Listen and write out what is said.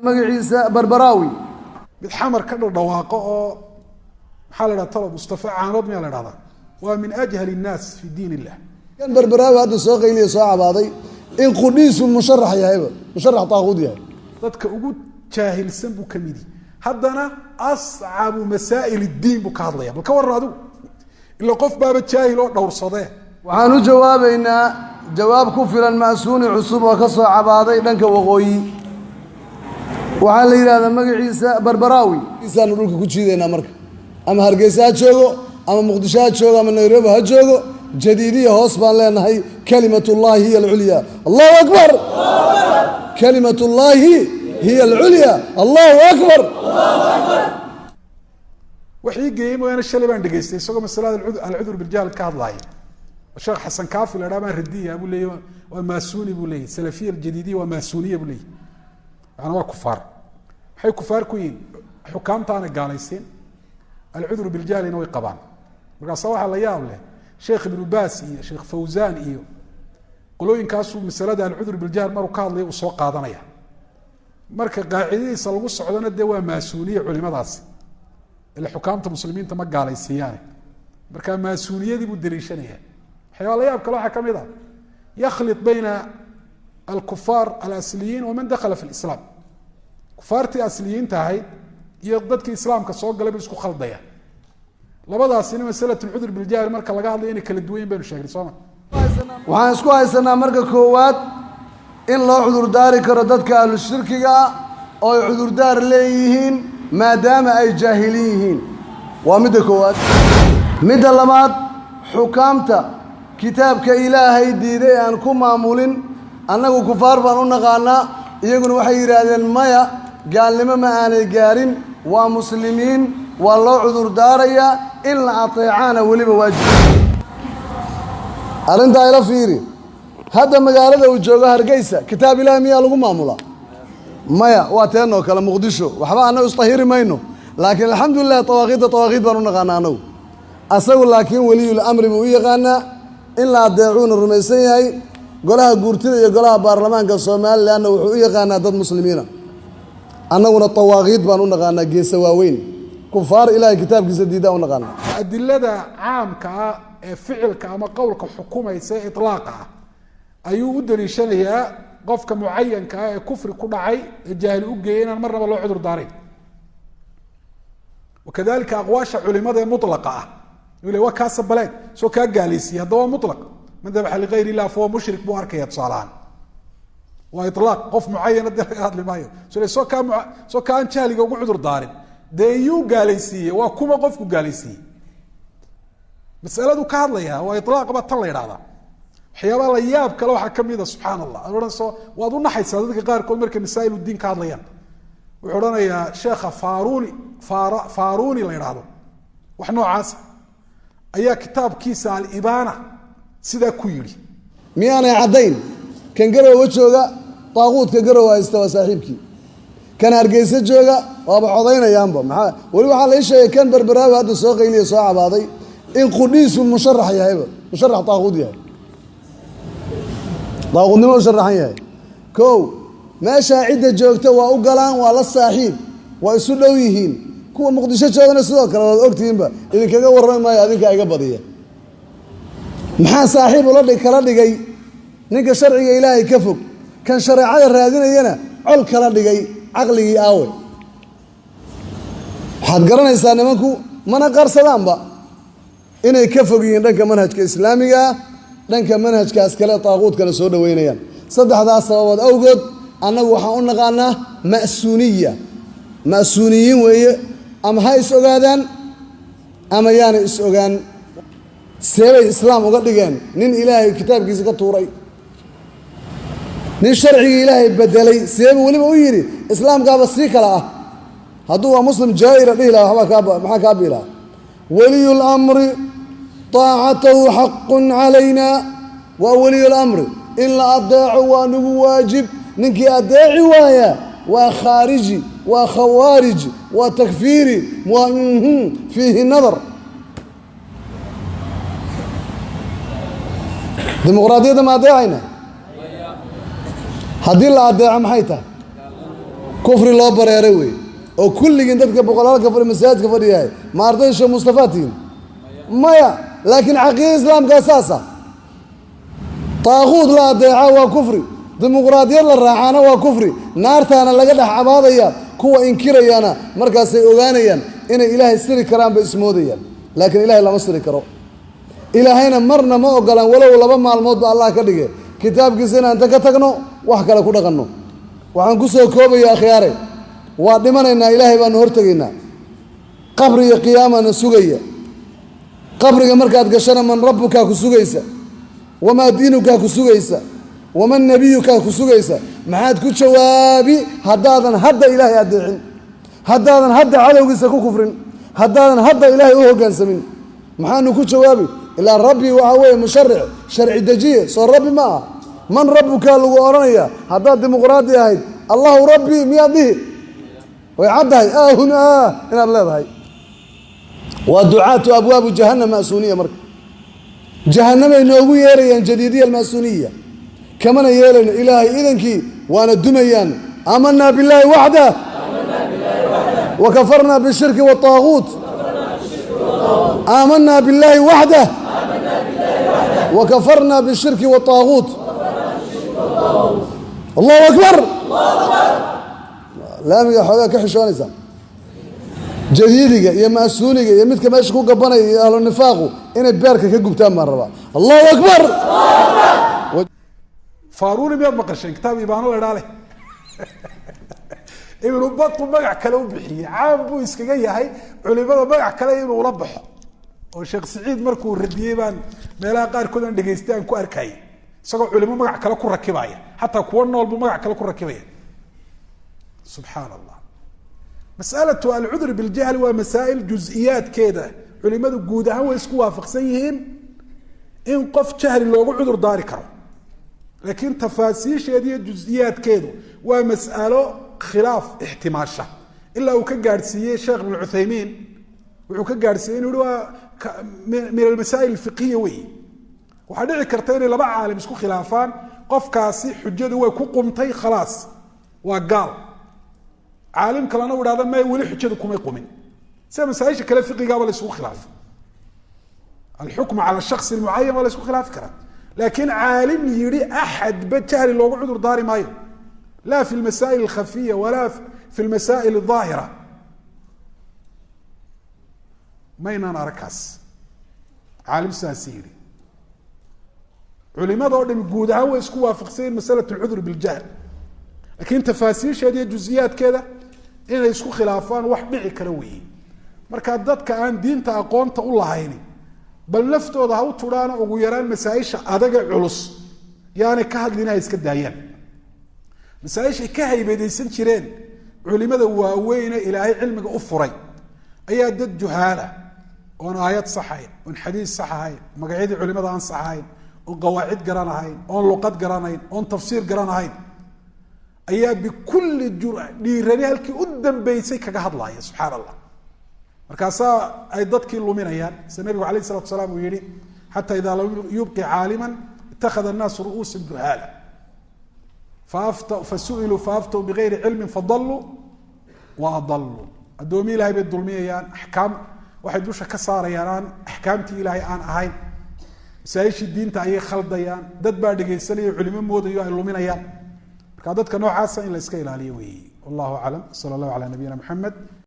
magaciisa Barbaraawi mid xamar ka dhawaaqo oo maxaa la yiraahdaa talab Mustafa Caanood miyaa la yiraahdaa waa min ajhal الناس fi diin illah kan Barbaraawi hadda soo qeyliyo soo cabaaday in qudhiisu musharax yahayba musharax taaquud yahay dadka ugu jaahilsan buu kamidi haddana as'abu masaa'il ad-diin buu ka hadlaya bal ka warraadu illa qof baaba jaahil oo dhowrsadee waxaan u jawaabaynaa jawaab ku filan maasuuni cusub oo ka soo cabaaday dhanka waqooyi waxaa la yiraahdaa magaciisa Barbaraawi isaan dhulka ku jiideynaa marka ama Hargeysa ha joogo ama Muqdisho ha joogo ama Nairobi ha joogo jadiidiya hoos baan leenahay kalimatullahi hiya al-ulya Allahu akbar kalimatullahi hiya al-ulya Allahu akbar wixii geeyay mooyana shalay baan dhageystay isagoo masalada al-udhr bil jahl ka hadlaayay Sheekh Xasan Kaafi la dhamaan radiya abu leeyahay waa maasuuni buu leeyahay salafiya jadiidiya waa maasuuniya buu leeyahay ana waa kufaar waxay kufaar ku yihiin xukaamtaana gaalayseen al-udhr bil jahl inay qabaan markaas waxa la yaab leh Sheekh Ibn Baas iyo Sheekh Fawzan iyo qolooyinkaas uu masalada al-udhr bil jahl maruu ka hadlay uu soo qaadanaya marka qaacidadiisa lagu socdana de waa maasuuniye culimadaas ila xukaamta muslimiinta ma gaalaysiiyaan marka maasuuniyadii buu daliishanaya حيوان ياب كل واحد كم يخلط بين الكفار الأصليين ومن دخل في الإسلام كفارتي أصليين تاعي يضدك الإسلام كسوق قلب يسكو خلط ضيع لبضع سنة مسألة العذر بالجاهل مركا لقاها ليني كل الدوين بين الشهر صوما وحان اسكو هاي سنة مركا كوات إن الله عذر داري كرددك أهل الشركة أو عذر دار ليهين ما دام أي جاهليهين ومدى كوات مدى اللمات حكامته kitaabka ilaahay diiday aan ku maamulin annagu kufaar baan u naqaanaa iyaguna waxay yiraahdeen maya gaalnimo ma aanay gaarin waa muslimiin waa loo cudur daaraya in la ateecana waliba waajib arinta ila fiiri hadda magaalada uu joogo Hargeysa kitaab ilaahay miyaa lagu maamulaa maya waa teeno kala Muqdisho waxba ana istahiri mayno laakiin alxamdulillah tawaaqid baan u naqaanaa anagu asagu laakiin waliyul amri buu yaqaanaa in la adeecuuna rumaysan yahay golaha guurtida iyo golaha baarlamaanka Soomaaliland wuxuu u yaqaanaa dad muslimiina annaguna tawaaqid baan u naqaanaa geesa waaweyn kufaar ilaahay kitaabkiisa diidaa u naqaanaa adillada caamka ee ficilka ama qowlka xukumaysa itlaaqa ayuu u daliishanayaa qofka muayyanka ee kufri ku dhacay ee jaahil u geeyay in marnaba loo cudur daaray وكذلك أقواش علماء مطلقة يقول لي وكاس بلاك سو كاجاليسي هذا هو مطلق من ذبح لغير الله فهو مشرك بواركه يتصالان واطلاق قف معين هذا اللي ما سو كان شالي ugu cudur daarin deeyu gaaleysiye waa kuma qofku gaaleysiye mas'aladu ka hadlaya waa iطلاق ba tan la yiraahdaa waxyaabo la yaab kale waxa kamida subhanallah oran soo waad u naxaysaa dadka qaar kood markay masaa'il diin ka hadlayaan wuxuu oranayaa sheekha Faaruni la yiraahdo wax noocaas ayaa kitaabkiisa al-Ibana sida ku yiri miyaanay cadayn kan garow jooga taaquudka garow haysta saaxiibkii kan Hargeysa jooga waaba codeynayaanba maxaa wali waxa la sheegay kan Barbaraawi hadda soo qeyliyo soo cabaaday in qudhiisu musharax yahayba musharax taaquud yahay taaquudnimo musharax yahay koow meesha cida joogta waa u galaan waa la saaxiib waa isu dhow yihiin kuwa Muqdisho joogana sidoo kale waad ogtiinba idin kaga warramay maayo adinka iga badiya maxaa saaxiib kala dhigay ninka sharciga ilaahay ka fog kan shariicada raadinayana col kala dhigay aqligii aawe waxaad garanaysaa nimanku mana qarsadaanba inay ka fog yihiin dhanka manhajka islaamiga dhanka manhajkaas kale taaquudkana soo dhaweynayaan saddexdaas sababood awgood annagu waxaan u naqaanaa ma'suuniyiin weeye ama ha is ogaadaan ama yaana is ogaan seebay islaam uga dhigeen nin ilaahay kitaabkiisa ka tuuray nin sharciga ilaahay bedelay seebay waliba u yiri islaamkaaba sii kala ah hadduu waa muslim jaahil dhihi lahaa maxaa ka biilaa waliyul amri taa'atuhu haqqun alayna wa waliyul amri illa adeecu wa nugu waajib ninkii adeeci waaya waa khaariji waa khawaarij waa takfiiri waa fihi nadar dimuqraadiyadda ma adeecayna haddii la adeeco maxay tahay kufri loo bareeray wey oo kulligiin dadka boqolaalka fadhi masaajidka fadhiyahay ma arday sheekh Mustafa tiin maya laakiin caqiidada islaamka saasa taaquud la adeeca waa kufri dimuqraadiyad la raacana waa kufri naartaana laga dhex cabaadaya kuwa inkirayana markaasay ogaanayaan inay ilaahay siri karaan ba ismoodayaan laakiin ilaahay lama siri karo ilaahayna marna ma ogolaan walow 2 maalmood ba Allah ka dhigay kitaabkiisa inaan ka tagno wax kale ku dhaqanno waxaan ku soo koobayaa akhyaare waa dhimanaynaa ilaahay baan hortageynaa qabriga qiyaamana sugaya qabriga markaad gashana man rabbuka ku sugaysa wama diinuka ku sugaysa wama nabiyuka ku sugaysa maxaad ku jawaabi haddaadan hadda ilaahay adeecin haddaadan hadda cadowgiisa ku kufrin haddaadan hadda ilaahay u hoggaansamin maxaanu ku jawaabi ilaa rabbi waxa weeye musharric sharci dejiye soo rabbi ma aha man rabbuka lagu oranaya haddaad dimuqraadi ahayd allahu rabbi miyaad dhihi way caddahay huna inaad leedahay waa ducaatu abwaabu jahannam ma'suuniya marka jahannamay noogu yeerayaan jadiidiya alma'suuniya kamana yeelayno ilaahay idankii waana dumayaan aamanaa billaahi waxdah وكفرنا بالشرك والطاغوت آمنا بالله وحده وكفرنا بالشرك والطاغوت الله أكبر لا ميجا حوالي كحشوان إنسان جديدك يا مأسونك يا متك ما يشكو قبنا يا أهل النفاق إن بارك كجبتان مرة الله أكبر فاروني بيض مقرشين كتاب يبانو يرالي inuu badku magac kale u bixiyo caam buu iskaga yahay culimada magac kale inuu la baxo oo Sheekh Saciid markuu radiyay baan meelaha qaar kodan dhageystaan ku arkay isagoo culimo magac kale ku rakibaya hatta kuwa nool buu magac kale ku rakibaya subhanallah mas'alatu al-udhr bil jahl wa masaa'il juz'iyat keeda culimadu guud ahaan way isku waafaqsan yihiin in qof jahli loogu cudur daari karo laakiin tafaasiisheeda iyo juz'iyatkeedu waa mas'alo khilaaf ihtimaasha illa uu ka gaarsiiyay Sheekh Ibn Uthaymeen wuxuu ka gaarsiiyay inuu waa min al-masaa'il al-fiqhiyya way waxa dhici karta in laba caalim isku khilaafaan qofkaasi xujadu way ku qumtay khalaas waa gaal caalim kalena uu yiraahdo ma wali xujadu kuma qumin sida masaa'isha kale fiqhiga wala isku khilaaf al-hukm ala shakhs muayyan wala isku khilaaf kara laakiin caalim yiri ahad bajahli loogu cudur daari maayo لا في المسائل الخفية ولا في المسائل الظاهرة ما ينانا ركاس عالم ساسيري علماء دول جودها ويسكوا وافقين مسألة العذر بالجهل لكن تفاسير هذه جزئيات كذا إن يسكوا خلافان واحد بيعي كروي مركز ضدك عن دين تأقون تقول الله هيني بل نفتو ذا هو ترانا وغيران مسائش أدق علص يعني كهد لنا يسكت دايان مسائش كهيبيديسن jireen culimada waaweyn ilaahay cilmiga u furay ayaa dad juhaala oo aayad saxay oo xadiis saxay magacyada culimada aan saxayn oo qawaacid garanahayn oo luqad garanayn oo tafsiir garanahayn ayaa bi kulli dhiirani halkii u dambeysay kaga hadlaaya subhanallah markaasa ay dadkii luminayaan nabiga kaleey salaatu salaam uu yiri hatta idha lam yubqi aaliman ittakhadha an-nas ru'usan juhala فسئلوا فافتوا بغير علم فضلوا واضلوا ادومي الهي بالظلميان احكام واحد دوشه كساريان احكامتي الهي ان اهين سايش دينتا اي خلديان دد با دغيسنay culimo moodayo ay luminayaan marka dadka noocaas in la iska ilaaliyo weey wallahu aalam sallallahu ala nabiyina muhammad